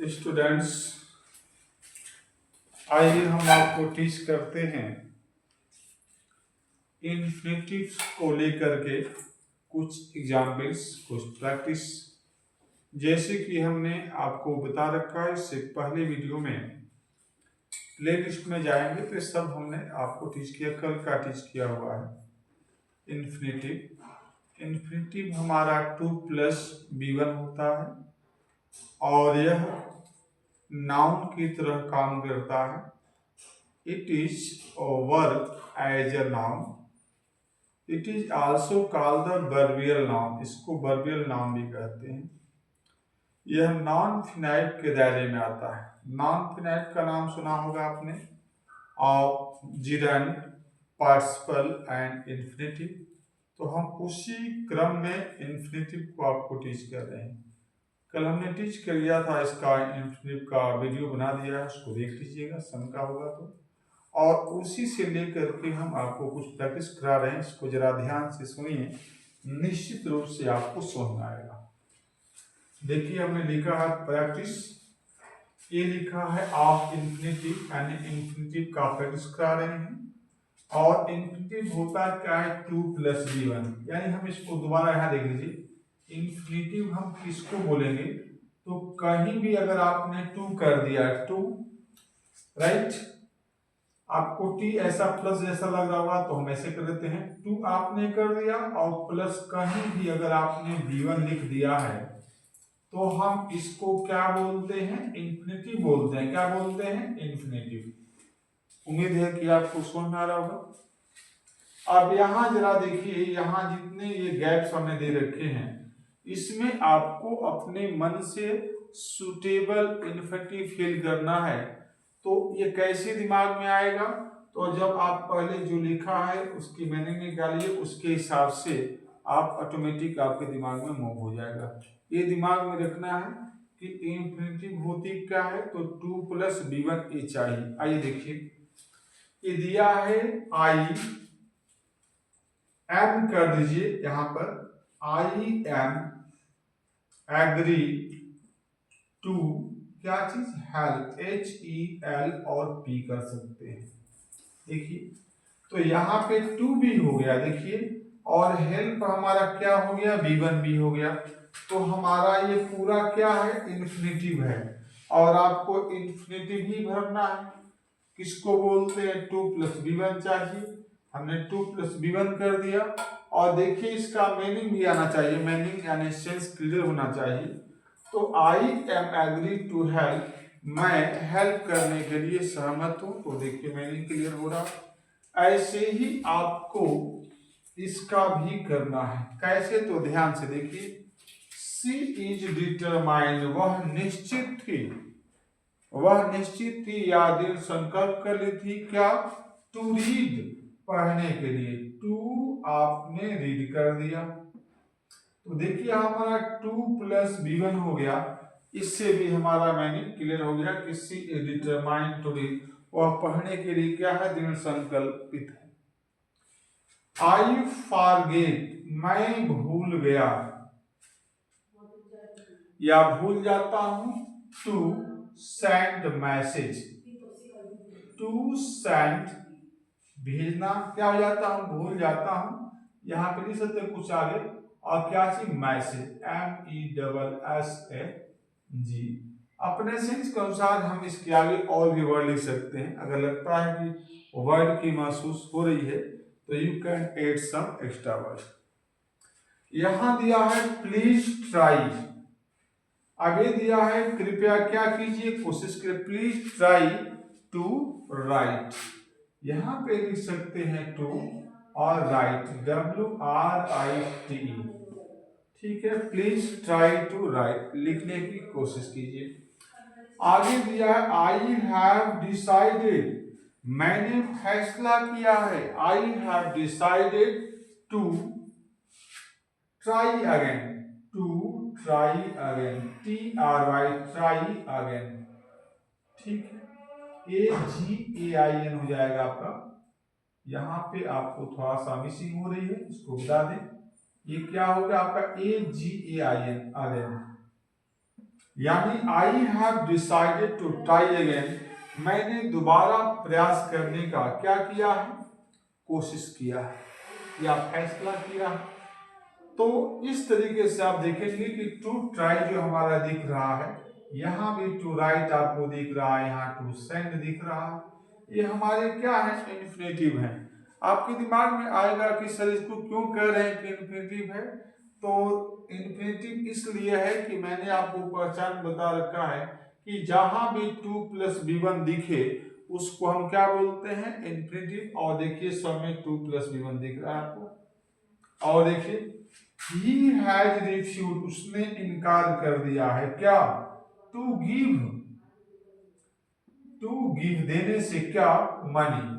Students, आइए हम आपको टीच करते हैं इन्फिनिटिव को लेकर के कुछ एग्जाम्पल्स, कुछ प्रैक्टिस। जैसे कि हमने आपको बता रखा है इससे पहले वीडियो में, प्ले लिस्ट में जाएंगे तो सब हमने आपको टीच किया, कल का टीच किया हुआ है। इन्फिनिटिव हमारा 2+b1 होता है और यह नाउन की तरह काम करता है। It is a verb as a noun. It is also called the verbial noun. इसको verbial noun भी कहते हैं। यह नॉन फिनाइट के दायरे में आता है। नॉन फिनाइट का नाम सुना होगा आपने, जिरंड, पार्टिसिपल एंड इन्फिनिटिव। तो हम उसी क्रम में इन्फिनिटिव को आपको टीच कर रहे हैं। कल हमने टीच कर लिया था, इसका इन्फिनिटिव का वीडियो बना दिया है, उसको देख लीजिएगा, शंका होगा तो। और उसी से लेकर के हम आपको कुछ प्रैक्टिस करा रहे हैं। इसको जरा ध्यान से सुनिए, निश्चित रूप से आपको समझ में आएगा। देखिए, हमने लिखा है प्रैक्टिस, ये लिखा है ऑफ इन्फिनिटिव, यानी इन्फिनिटिव का प्रैक्टिस करा रहे हैं। और इन्फिनिटिव होता क्या है, 2+b1, यानी हम इसको दोबारा यहाँ देख लीजिए। इन्फिनिटिव हम किसको बोलेंगे, तो कहीं भी अगर आपने 2 कर दिया, 2 राइट, आपको टी ऐसा प्लस जैसा लग रहा होगा तो हम ऐसे कर देते हैं, 2 आपने कर दिया और प्लस कहीं भी अगर आपने b1 लिख दिया है तो हम इसको क्या बोलते हैं, इन्फिनिटिव बोलते हैं। क्या बोलते हैं, इन्फिनिटिव। उम्मीद है कि आपको समझ में आ रहा होगा। अब यहाँ जरा देखिए, यहाँ जितने ये गैप्स हमने दे रखे हैं, इसमें आपको अपने मन से सुटेबल इन्फिनिटिव फिल करना है। तो ये कैसे दिमाग में आएगा, तो जब आप पहले जो लिखा है उसकी मीनिंग निकालिए, उसके हिसाब से आप ऑटोमेटिक आपके दिमाग में मूव हो जाएगा। ये दिमाग में रखना है कि इन्फिनिटिव होती क्या है, तो 2+b1 ये चाहिए। आइए देखिए, ये दिया है आई एम, कर दीजिए यहां पर, आई एम एग्री टू क्या चीज, हेल्प, HEL और P कर सकते हैं। देखिए, तो यहाँ पे 2 भी हो गया, देखिए, और हेल्प हमारा क्या हो गया, b1 भी हो गया। तो हमारा ये पूरा क्या है, इन्फिनिटिव है। और आपको इन्फिनिटिव ही भरना है। किसको बोलते हैं, 2+b1 चाहिए। हमने 2+b1 कर दिया। और देखिए, इसका मीनिंग भी आना चाहिए, मीनिंग यानी सेंस क्लियर होना चाहिए। तो I am agree to help, मैं हेल्प करने के लिए सहमत हूं। तो देखिए, मीनिंग क्लियर हो रहा। ऐसे ही आपको इसका भी करना है। कैसे, तो ध्यान से देखिए, सी इज डिटरमाइंड, वह निश्चित थी, वह निश्चित थी या दिल संकल्प कर ली थी, क्या, टू रीड, पढ़ने के लिए। टू आपने रीड कर दिया, तो देखिए हमारा 2+b1 हो गया। इससे भी हमारा मीनिंग क्लियर हो गया कि सी इज डिटरमाइंड टू रीड, वह पढ़ने के लिए क्या है, दृढ़ संकल्पित है। आई फॉरगेट, मैं भूल गया या भूल जाता हूं, to send message, to send भेजना, क्या हो जाता हूं, भूल जाता हूं। यहां पे लिख सकते कुछ आगे, और क्या चीज, मैसेज, MESSAG। अपने सेंस के अनुसार हम इसके आगे और भी वर्ड लिख सकते हैं। अगर लगता है कि वर्ड की महसूस हो रही है तो you can add some extra word. यहां दिया है प्लीज ट्राई, आगे दिया है कृपया क्या कीजिए, कोशिश करें, प्लीज ट्राई टू राइट। यहां पे लिख सकते हैं टू और राइट, WRITE, ठीक है। प्लीज ट्राई टू राइट, लिखने की कोशिश कीजिए। आगे दिया है आई हैव डिसाइडेड, मैंने फैसला किया है, I have decided to try again, to try again, TRY, try again, ठीक है। AGAIN हो जाएगा आपका। यहां पे आपको थोड़ा सा मिसिंग हो रही है, इसको बता दें, ये क्या होगा आपका, AGAIN अगेन। यानी I have decided to try again, मैंने दोबारा प्रयास करने का क्या किया है, कोशिश किया है या फैसला किया है। तो इस तरीके से आप देखेंगे कि टू ट्राई जो हमारा दिख रहा है, यहाँ भी टू राइट आपको दिख रहा है, यहाँ टू सेंड दिख रहा है, ये हमारे क्या है, इन्फिनेटिव है। आपके दिमाग में आएगा कि सर इसको क्यों कह रहे हैं कि इन्फिनेटिव है। तो इन्फिनेटिव इसलिए है कि मैंने आपको पहचान बता रखा है कि जहां भी 2 + v1 दिखे उसको हम क्या बोलते हैं, इन्फिनेटिव। और देखिए सब में 2 + v1 दिख रहा है आपको। और देखिए he has refused, उसने इनकार कर दिया है क्या, टू गिव देने से क्या, मनी,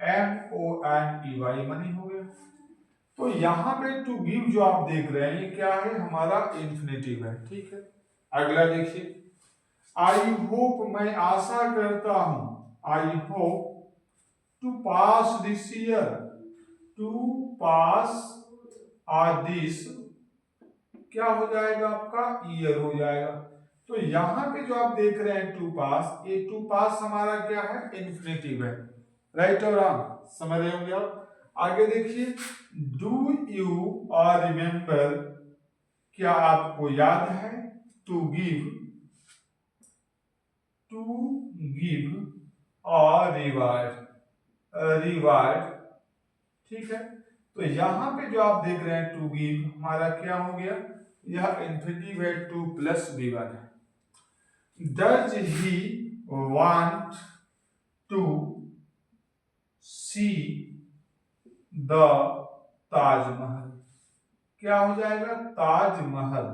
MONEY मनी हो गया। तो यहाँ पे टू गिव जो आप देख रहे हैं ये क्या है, हमारा इन्फिनेटिव है, ठीक है। अगला देखिए, आई होप, मैं आशा करता हूं, I hope to pass this year, to pass this क्या हो जाएगा आपका, ईयर हो जाएगा। तो यहाँ पे जो आप देख रहे हैं टू पास, ये टू पास हमारा क्या है, इन्फिनेटिव है, राइट और रॉन्ग, समझ रहे होंगे आप। आगे देखिए, डू यू और रिमेम्बर, क्या आपको याद है, टू गिव और रिवार्ड, ठीक है। तो यहाँ पे जो आप देख रहे हैं टू गिव हमारा क्या हो गया, यह इन्फिनेटिव है, 2 + v1 है। Does he want to see the Taj Mahal, क्या हो जाएगा, ताजमहल।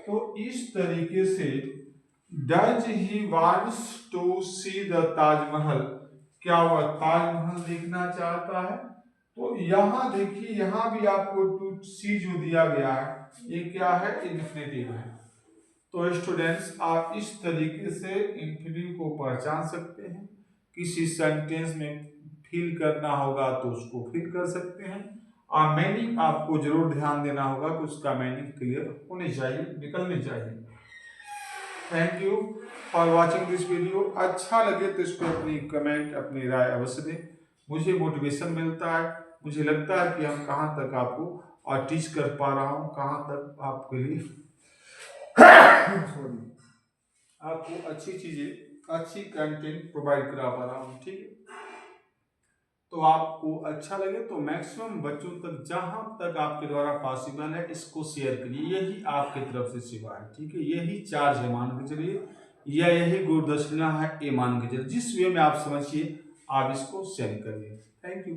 तो इस तरीके से does he wants to see the Taj Mahal, क्या हुआ, ताजमहल देखना चाहता है। तो यहाँ देखिए, यहाँ भी आपको टू सी जो दिया गया है ये क्या है, इन्फिनेटिव है। तो स्टूडेंट्स आप इस तरीके से इन्फिनेटिव को पहचान सकते हैं। किसी सेंटेंस में फिल करना होगा तो उसको फिल कर सकते हैं, और मीनिंग आपको जरूर ध्यान देना होगा कि उसका मीनिंग क्लियर होनी चाहिए, निकलनी चाहिए। Thank you for watching this video. अच्छा लगे तो इसको अपनी कमेंट, अपनी राय अवश्य दें, मुझे मोटिवेशन मिलता है, मुझे लगता है कि हम कहाँ तक आपको और टीच कर पा रहा हूँ, कहाँ तक आपके लिए आपको अच्छी चीजें, अच्छी कंटेंट प्रोवाइड करा पा रहा हूँ, ठीक है। तो आपको अच्छा लगे तो मैक्सिमम बच्चों तक जहां तक आपके द्वारा पॉसिबल है इसको शेयर करिए, यही आपकी तरफ से सेवा है, ठीक है। यही चार्ज है मान के चलिए, या यही गुरुदक्षिणा है ये मान के चलिए, जिस वे में आप समझिए आप इसको सेंड करिए। Thank you.